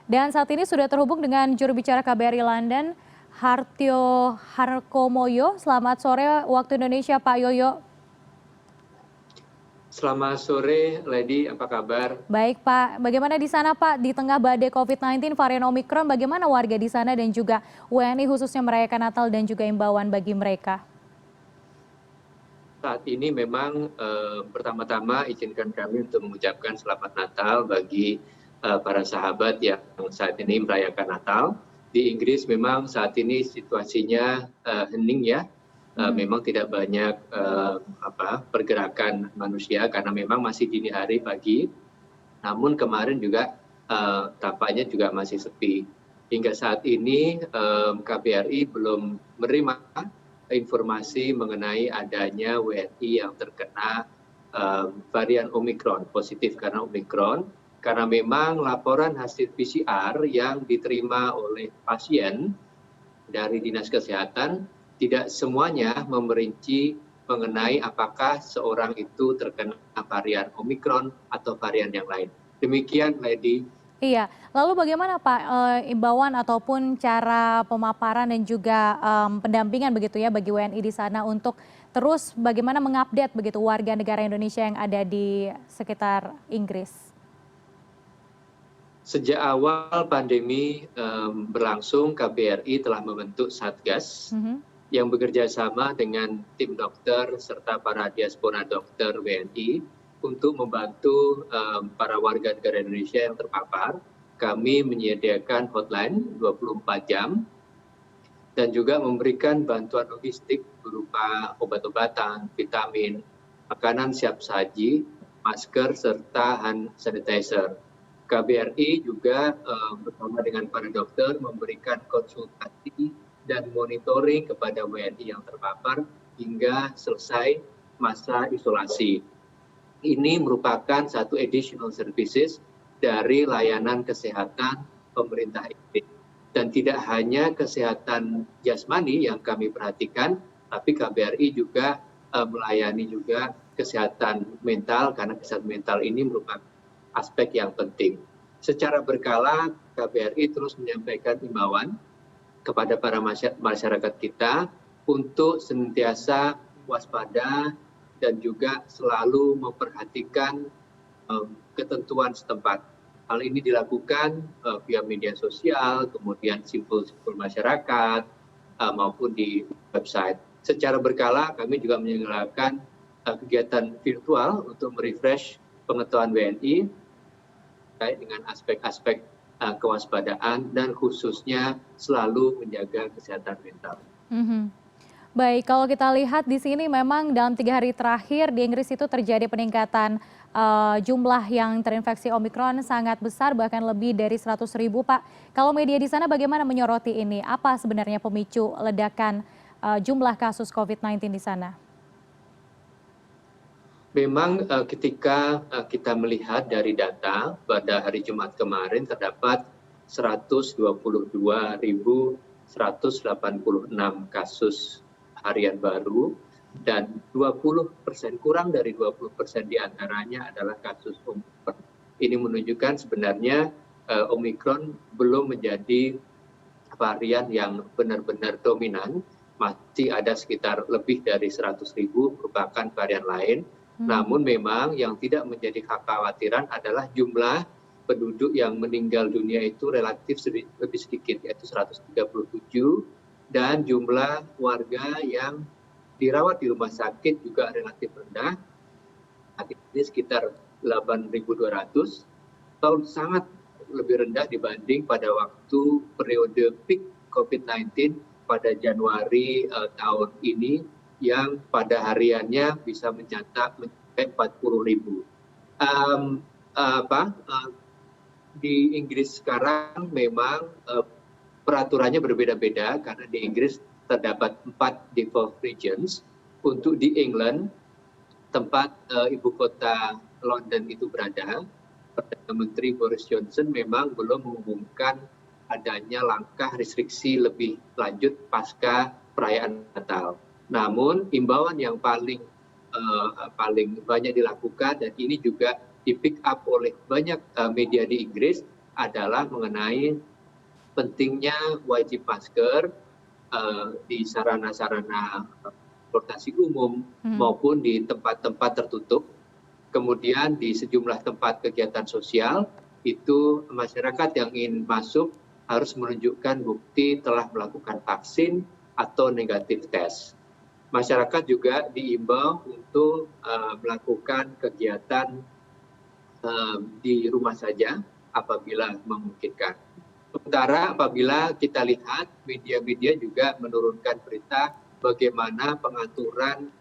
Dan saat ini sudah terhubung dengan juru bicara KBRI London, Hartio Harkomoyo. Selamat sore waktu Indonesia, Pak Yoyo. Selamat sore, Lady. Apa kabar? Baik, Pak. Bagaimana di sana, Pak? Di tengah badai COVID-19 varian Omikron, bagaimana warga di sana dan juga WNI khususnya merayakan Natal dan juga imbauan bagi mereka? Saat ini memang pertama-tama izinkan kami untuk mengucapkan selamat Natal bagi para sahabat yang saat ini merayakan Natal. Di Inggris memang saat ini situasinya hening ya, memang tidak banyak pergerakan manusia karena memang masih dini hari pagi. Namun kemarin juga tampaknya juga masih sepi. Hingga saat ini KBRI belum menerima informasi mengenai adanya WNI yang terkena varian Omikron, positif karena Omikron, karena memang laporan hasil PCR yang diterima oleh pasien dari Dinas Kesehatan tidak semuanya memerinci mengenai apakah seorang itu terkena varian Omikron atau varian yang lain. Demikian, Lady. Iya, lalu bagaimana Pak imbauan ataupun cara pemaparan dan juga pendampingan begitu ya bagi WNI di sana untuk terus bagaimana mengupdate begitu warga negara Indonesia yang ada di sekitar Inggris? Sejak awal pandemi berlangsung, KBRI telah membentuk Satgas yang bekerja sama dengan tim dokter serta para diaspora dokter WNI untuk membantu para warga negara Indonesia yang terpapar. Kami menyediakan hotline 24 jam dan juga memberikan bantuan logistik berupa obat-obatan, vitamin, makanan siap saji, masker, serta hand sanitizer. KBRI juga bersama dengan para dokter memberikan konsultasi dan monitoring kepada WNI yang terpapar hingga selesai masa isolasi. Ini merupakan satu additional services dari layanan kesehatan pemerintah Inggris. Dan tidak hanya kesehatan jasmani yang kami perhatikan, tapi KBRI juga melayani juga kesehatan mental, karena kesehatan mental ini merupakan aspek yang penting. Secara berkala, KBRI terus menyampaikan imbauan kepada para masyarakat kita untuk senantiasa waspada dan juga selalu memperhatikan ketentuan setempat. Hal ini dilakukan via media sosial, kemudian simpul-simpul masyarakat, maupun di website. Secara berkala kami juga menyelenggarakan kegiatan virtual untuk merefresh pengetahuan WNI terkait dengan aspek-aspek kewaspadaan dan khususnya selalu menjaga kesehatan mental. Baik, kalau kita lihat di sini memang dalam 3 hari terakhir di Inggris itu terjadi peningkatan jumlah yang terinfeksi Omikron sangat besar, bahkan lebih dari 100.000, Pak. Kalau media di sana bagaimana menyoroti ini? Apa sebenarnya pemicu ledakan jumlah kasus COVID-19 di sana? Memang ketika kita melihat dari data pada hari Jumat kemarin terdapat 122.186 kasus harian baru dan 20%, kurang dari 20% diantaranya adalah kasus Omikron. Ini menunjukkan sebenarnya Omikron belum menjadi varian yang benar-benar dominan. Masih ada sekitar lebih dari 100.000 merupakan varian lain. Namun memang yang tidak menjadi kekhawatiran adalah jumlah penduduk yang meninggal dunia itu relatif lebih sedikit, yaitu 137, dan jumlah warga yang dirawat di rumah sakit juga relatif rendah, ini sekitar 8.200, atau sangat lebih rendah dibanding pada waktu periode peak COVID-19 pada Januari tahun ini, yang pada hariannya bisa mencatat mencapai 40.000. Di Inggris sekarang memang peraturannya berbeda-beda karena di Inggris terdapat 4 default regions. Untuk di England, tempat ibu kota London itu berada, Perdana Menteri Boris Johnson memang belum mengumumkan adanya langkah restriksi lebih lanjut pasca perayaan Natal. Namun imbauan yang paling banyak dilakukan, dan ini juga di pick up oleh banyak media di Inggris, adalah mengenai pentingnya wajib masker di sarana-sarana transportasi umum maupun di tempat-tempat tertutup. Kemudian di sejumlah tempat kegiatan sosial, itu masyarakat yang ingin masuk harus menunjukkan bukti telah melakukan vaksin atau negatif tes. Masyarakat juga diimbau untuk melakukan kegiatan di rumah saja apabila memungkinkan. Sementara apabila kita lihat media-media juga menurunkan berita bagaimana pengaturan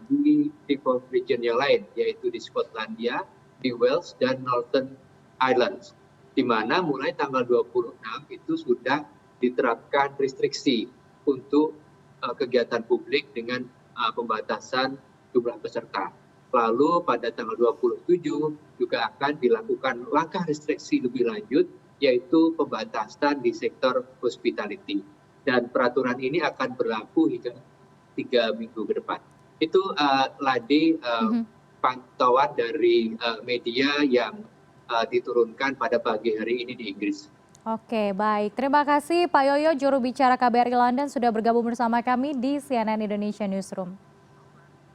di default region yang lain, yaitu di Skotlandia, di Wales, dan Northern Ireland, di mana mulai tanggal 26 itu sudah diterapkan restriksi untuk kegiatan publik dengan pembatasan jumlah peserta. Lalu pada tanggal 27 juga akan dilakukan langkah restriksi lebih lanjut, yaitu pembatasan di sektor hospitality. Dan peraturan ini akan berlaku hingga 3 minggu ke depan. Itu Ladi pantauan dari media yang diturunkan pada pagi hari ini di Inggris. Oke, baik. Terima kasih Pak Yoyo, juru bicara KBRI London sudah bergabung bersama kami di CNN Indonesia Newsroom.